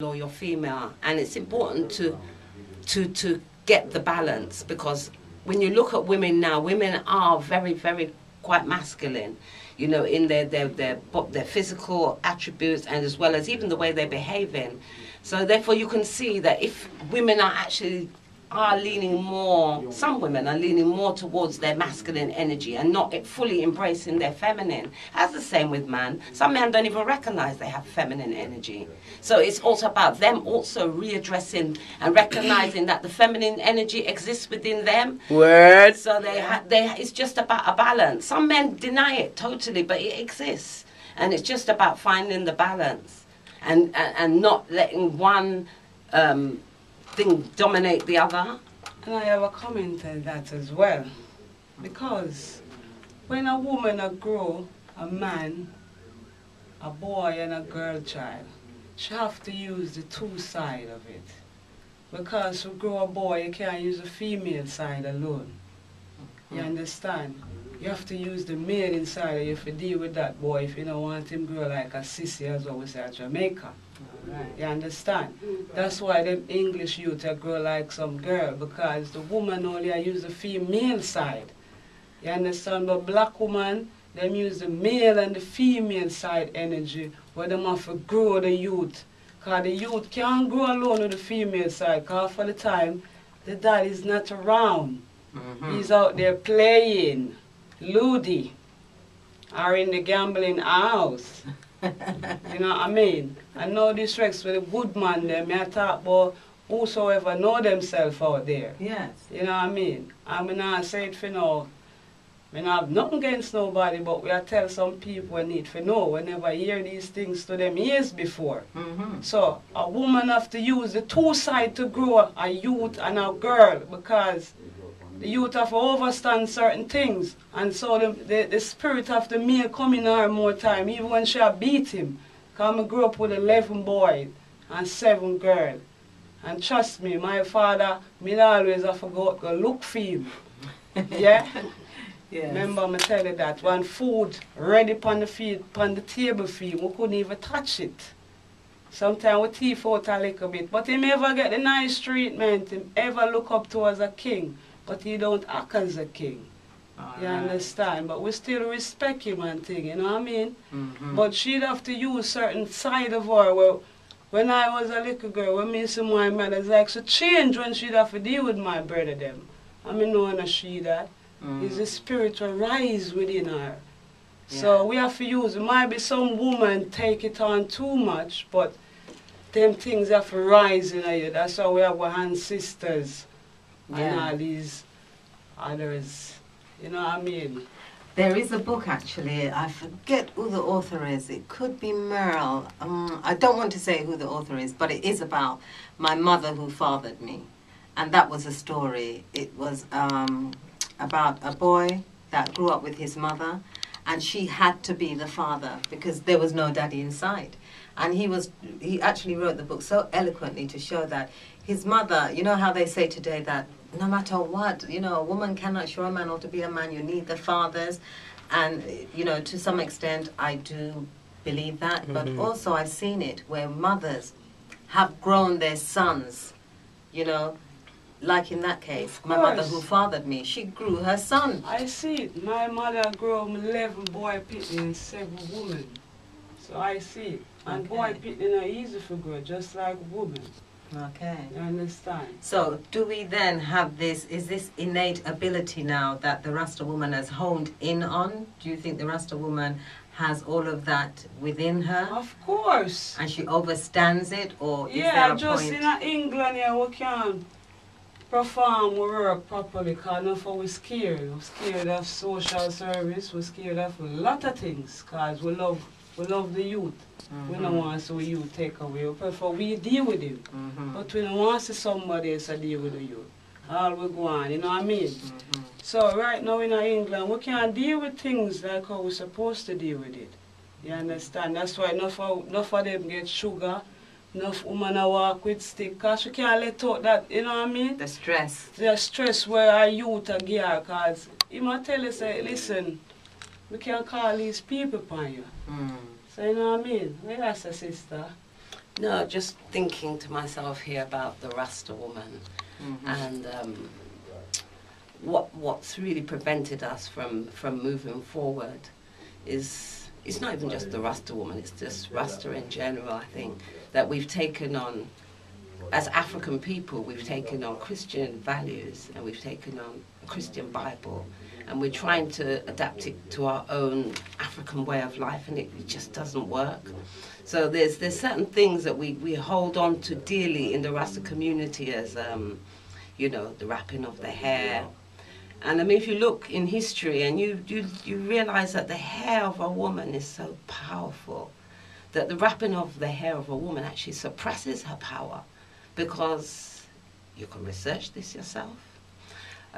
or you're female, and it's important to get the balance, because when you look at women now, women are very quite masculine, you know, in their physical attributes, and as well as even the way they're behaving. So therefore you can see that if women are leaning more, some women are leaning more towards their masculine energy and not fully embracing their feminine. As the same with man. Some men don't even recognize they have feminine energy. So it's also about them also readdressing and recognizing that the feminine energy exists within them. Word. So it's just about a balance. Some men deny it totally, but it exists. And it's just about finding the balance and not letting one thing dominate the other. And I have a comment on that as well, because when a woman grow a man, a boy and a girl child, she have to use the two side of it, because to grow a boy you can't use the female side alone. You understand? You have to use the male inside of you to deal with that boy if you don't want him to grow like a sissy, as always say, at Jamaica. Right. You understand? That's why them English youth grow like some girl, because the woman only use the female side. You understand? But black woman, them use the male and the female side energy, where them have to grow the youth. Because the youth can't grow alone with the female side, because for the time, the dad is not around. He's out there playing, Ludi, or in the gambling house. You know what I mean? And no disrespect with the good man them, I talk about whosoever know themselves out there. Yes. You know what I mean? I mean, I say it for now. I mean, I have nothing against nobody, but we are tell some people we need to know. We never hear these things to them years before. So a woman have to use the two sides to grow a youth and a girl, because the youth have to overstand certain things, and so the spirit of the male come in her more time, even when she beat him. Because I grew up with 11 boys and 7 girls. And trust me, my father, me always have to go look for him. Yeah? Yes. Remember me tell you that, when food ready upon the table for him, we couldn't even touch it. Sometimes we thief out a little bit, but he never get the nice treatment, he ever look up to as a king. But he don't act as a king. You understand? But we still respect him and thing, you know what I mean? But she'd have to use certain side of her. Well, when I was a little girl, when me see my mother's like, so change when she'd have to deal with my brother them. I mean, no one she that. It's the spirit will rise within her. Yeah. So we have to use it. Might be some woman take it on too much, but them things have to rise in her. That's why we have our ancestors. And all these others, you know what I mean? There is a book actually, I forget who the author is, it could be Merle. I don't want to say who the author is, but it is about my mother who fathered me. And that was a story. It was about a boy that grew up with his mother, and she had to be the father because there was no daddy inside. And he actually wrote the book so eloquently to show that his mother, you know how they say today that no matter what, you know, a woman cannot show a man how to be a man, you need the fathers. And, you know, to some extent I do believe that, but also I've seen it where mothers have grown their sons, you know, like in that case, my mother who fathered me, she grew her son. I see it. My mother grew 11 boy pitting and 7 women. So I see it. And boy pitting are easy for grow, just like women. Okay. You understand? So do we then have this, is this innate ability now that the Rasta woman has honed in on? Do you think the Rasta woman has all of that within her? Of course. And she overstands it, or is there a point? Just in England here we can't perform our work properly because enough we're scared. We're scared of social service, we're scared of a lot of things because we love the youth. We don't want to see youth take away. We prefer we deal with him. But we don't want to see somebody else deal with the youth. All we go on, you know what I mean? So right now in England, we can't deal with things like how we're supposed to deal with it. You understand? That's why enough of them get sugar, enough women walk with stick, because we can't let out that, you know what I mean? The stress. The stress where our youth are gear, because he might tell us, say, listen, we can't call these people upon you. So you know what I mean? Well, that's a sister. No, just thinking to myself here about the Rasta Woman, and what's really prevented us from moving forward is, it's not even just the Rasta Woman, it's just Rasta in general. I think that we've taken on, as African people, we've taken on Christian values, and we've taken on a Christian Bible, and we're trying to adapt it to our own African way of life, and it just doesn't work. So there's certain things that we hold on to dearly in the Rasta community, as you know, the wrapping of the hair. And I mean, if you look in history and you realize that the hair of a woman is so powerful, that the wrapping of the hair of a woman actually suppresses her power, because you can research this yourself,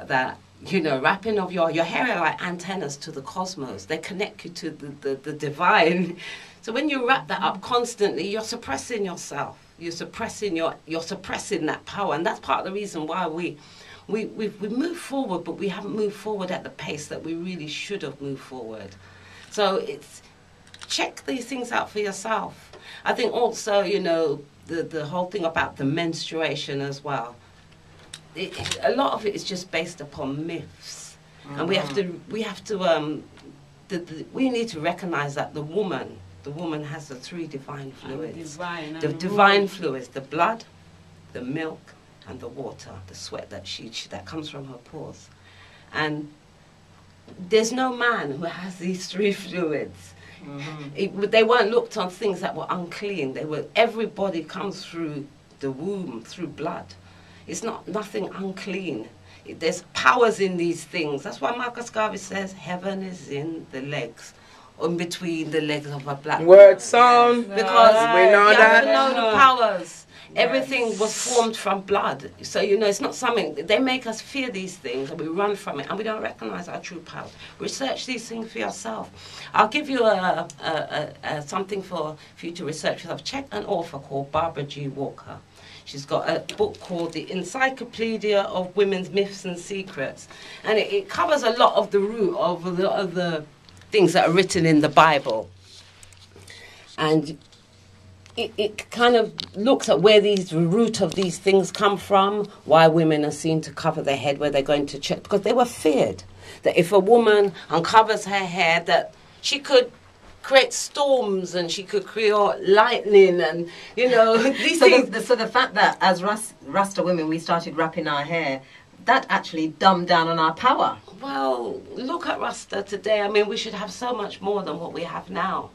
that, you know, wrapping of your hair are like antennas to the cosmos. They connect you to the divine. So when you wrap that up constantly, you're suppressing yourself. You're suppressing that power, and that's part of the reason why we moved forward, but we haven't moved forward at the pace that we really should have moved forward. So it's, check these things out for yourself. I think also, you know, the whole thing about the menstruation as well. A lot of it is just based upon myths, and we need to recognize that the woman has the three divine fluids. The divine fluids, the blood, the milk, and the water, the sweat that comes from her pores. And there's no man who has these three fluids. They weren't looked on things that were unclean. Everybody comes through the womb, through blood. It's nothing unclean. There's powers in these things. That's why Marcus Garvey says heaven is in the legs, in between the legs of a black word sound. Because we know you that. have to know the powers. Everything was formed from blood. So, you know, it's not something, they make us fear these things and we run from it and we don't recognize our true power. Research these things for yourself. I'll give you something for you to research yourself. Check an author called Barbara G. Walker. She's got a book called The Encyclopedia of Women's Myths and Secrets. And it covers a lot of the root of the things that are written in the Bible. And it kind of looks at where the root of these things come from, why women are seen to cover their head where they're going to church, because they were feared that if a woman uncovers her hair, that she could create storms and she could create lightning and, you know, these things. So the fact that as Rasta women we started wrapping our hair, that actually dumbed down on our power. Well, look at Rasta today. I mean, we should have so much more than what we have now.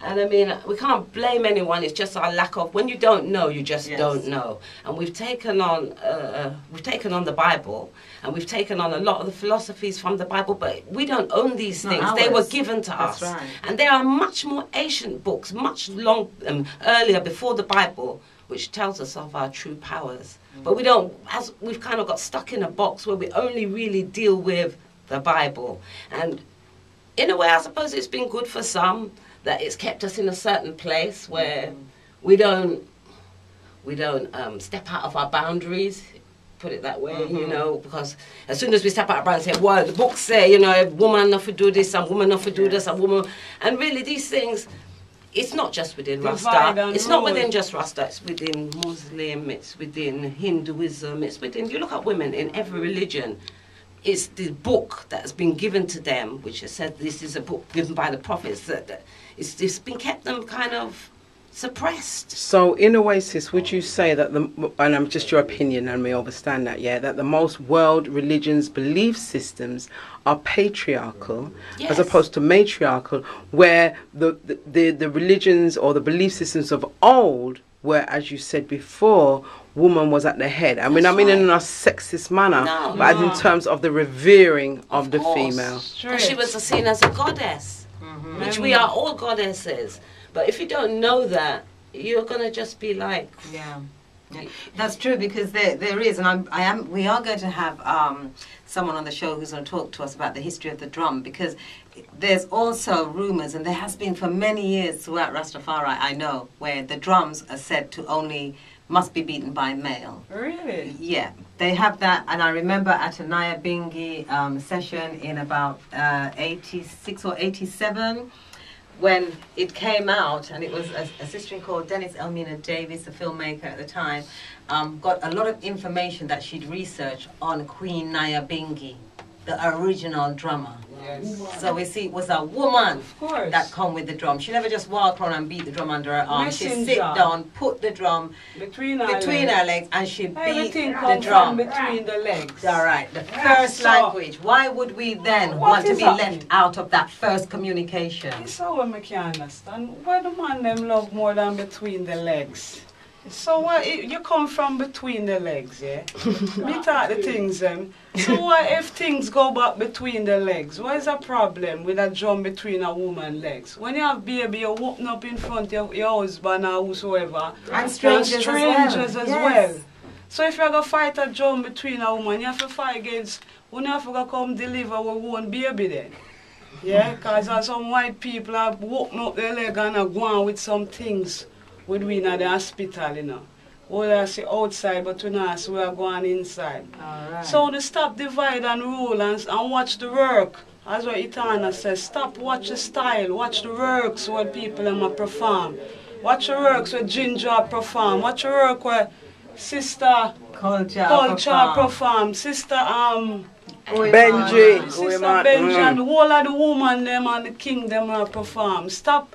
And I mean, we can't blame anyone. It's just our lack of, when you don't know, you just don't know. And we've taken on the Bible, and we've taken on a lot of the philosophies from the Bible, but we don't own these things. They were given to us. Right. And there are much more ancient books, much earlier, before the Bible, which tells us of our true powers. But we don't, as we've kind of got stuck in a box where we only really deal with the Bible. And in a way, I suppose it's been good for some, that it's kept us in a certain place where we don't step out of our boundaries, put it that way, you know, because as soon as we step out of our boundaries and say, well, the books say, you know, a woman not to do this, a woman not to do this, a woman, and really these things, it's not just within Rasta, it's not within just Rasta, it's within Muslim, it's within Hinduism, it's within, you look at women in every religion. It's the book that has been given to them, which has said this is a book given by the prophets, that it's been kept them kind of suppressed. So in a way, sis, would you say that, and I'm just your opinion and we understand that, yeah, that the most world religions' belief systems are patriarchal, as opposed to matriarchal, where the religions or the belief systems of old, where, as you said before, woman was at the head. I mean, in a sexist manner, but as in terms of the revering of the female. She was seen as a goddess, which we are all goddesses. But if you don't know that, you're gonna just be like, yeah. That's true, because there is, and we are going to have someone on the show who's going to talk to us about the history of the drum, because there's also rumours, and there has been for many years throughout Rastafari, I know, where the drums are said to must be beaten by a male. Really? Yeah, they have that, and I remember at a Naya Bingi session in about 86 or 87, when it came out, and it was a sister called Dennis Elmina Davis, the filmmaker at the time, got a lot of information that she'd researched on Queen Nyabingi, the original drummer. Yes. So we see it was a woman Of course. that come with the drum. She never just walk around and beat the drum under her arm. She Messenger. sit down, put the drum Between her legs, and she beat Everything the comes drum. from between the legs. All right, the first So- language. Why would we then What want to is be happening? left out of that first communication? So what I can't understand. Why the man them love more than between the legs? So what you come from between the legs, yeah? Me talk the things So what if things go back between the legs? What is the problem with a drum between a woman's legs? When you have baby, you're walking up in front of your husband or whosoever. And strangers as as well. well. Yes. So if you're gonna fight a drum between a woman, you have to fight against when you have to come deliver with one baby then. Yeah, because some white people are walking up their leg and are going with some things with we in the hospital, you know. All I see outside, but we not see we are going inside. All right. So to stop divide and rule and watch the work. As what Itana says, stop, watch the style, watch the works where people them perform. Watch the works where Ginger perform. Watch the work where Sister Culture perform. Sister Benji. Sister Benji and the whole of the woman them and the king them perform. Stop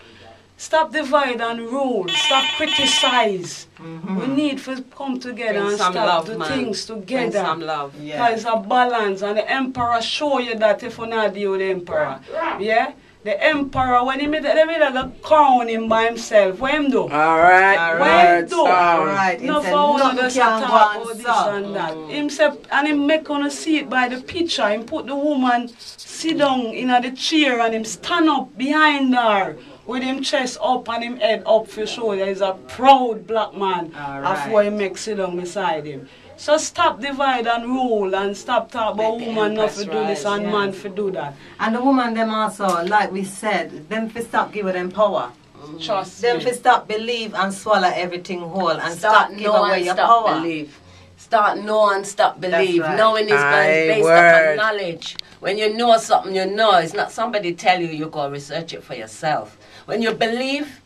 divide and rule. Stop criticize. We need to come together Bring and some stop love, the man. things Bring together. some love. Because a balance, and the emperor show you that if you not deal with the emperor. Yeah? The emperor, when he made the crown him by himself, what him do? Alright, What him word do? sound. Right. No, It's a for one nothing just can talk go on, about this so. and that. Him say, and him make on see it by the picture. Him put the woman sit down in the chair and him stand up behind her with him chest up and him head up for sure. There is a proud black man after he makes sit down beside him. So stop divide and rule and stop talk about Make the woman not Empress to do this rise, and yeah. man to do that. And the woman them also, like we said, them for stop giving them power. Trust Them me. for stop believe and swallow everything whole and Start stop give know away and your stop power. believe. Start know and stop believe. right. Knowing is Aye, based word. upon knowledge. When you know something, you know. It's not somebody tell you go research it for yourself. When you believe,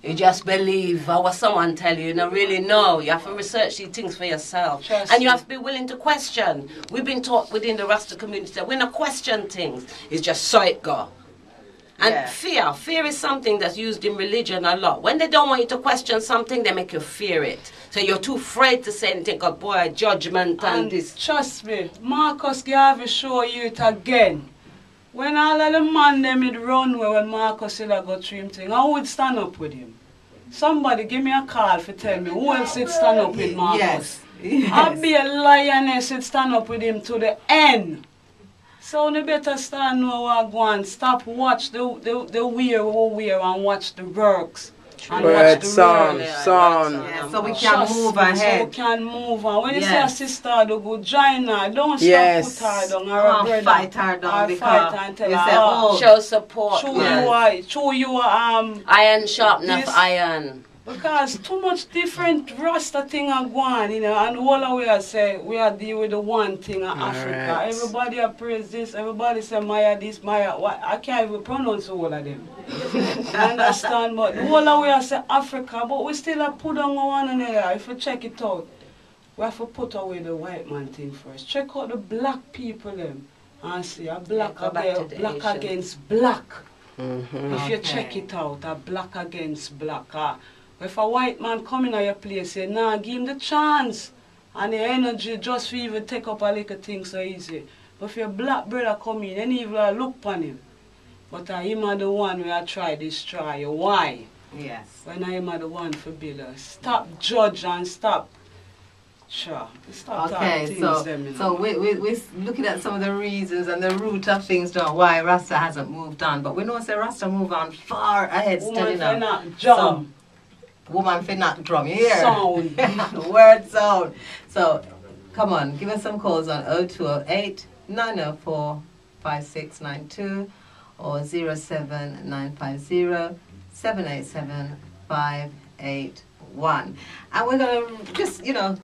you just believe. Or what someone tell you, you don't really know. You have to research these things for yourself. Trust And you me. have to be willing to question. We've been taught within the Rasta community that we don't question things. It's just so it go. And Yeah. fear is something that's used in religion a lot. When they don't want you to question something, they make you fear it. So you're too afraid to say anything, God, boy, judgment and this. Trust me, Marcus Garvey show you it again. When all of the man them would run where when Marcus said I got through him thing, I would stand up with him. Somebody give me a call for tell me who else would stand up with Marcus. Yes. I'll be a lioness would stand up with him to the end. So you better stand know what go on. Stop watch the wear and watch the works. And Word watch the sound, works. sound. Yeah, so we can Trust move me, So ahead. we can move on. When you Yes. see a sister do go join her, don't Yes. stop put her down or a brother. Fight her down Or because fight her and tell you her, say, oh, oh, Show support. show man. you are Iron sharpen This- iron. because too much different Rasta thing are going, you know, and all of we are say we are deal with the one thing in Africa. Alright. Everybody are praise this, everybody say Maya this, Maya what I can't even pronounce all of them. You understand? But the whole of we are say Africa, but we still have put on one another. If you check it out, we have to put away the white man thing first. Check out the black people them and see a black, Yeah, go back to the black Asian. against black. Mm-hmm. If you Okay. check it out, a black against black. If a white man come in your place, say, nah, give him the chance. And the energy just for even take up a little thing so easy. But if your black brother come in, any even look upon him. But him are the one where I try destroy you. Why? yes. When I am the one for build us. Stop judge and stop. Sure. Stop Okay, talking things them, you know. so we're looking at some of the reasons and the root of things now why Rasta hasn't moved on. But we know say Rasta move on far ahead still, Woman you for know. not jump. Woman for not drum, you hear? Sound. Word sound. So, come on, give us some calls on 0208 904 5692 or 07950 787 581. And we're going to just, you know,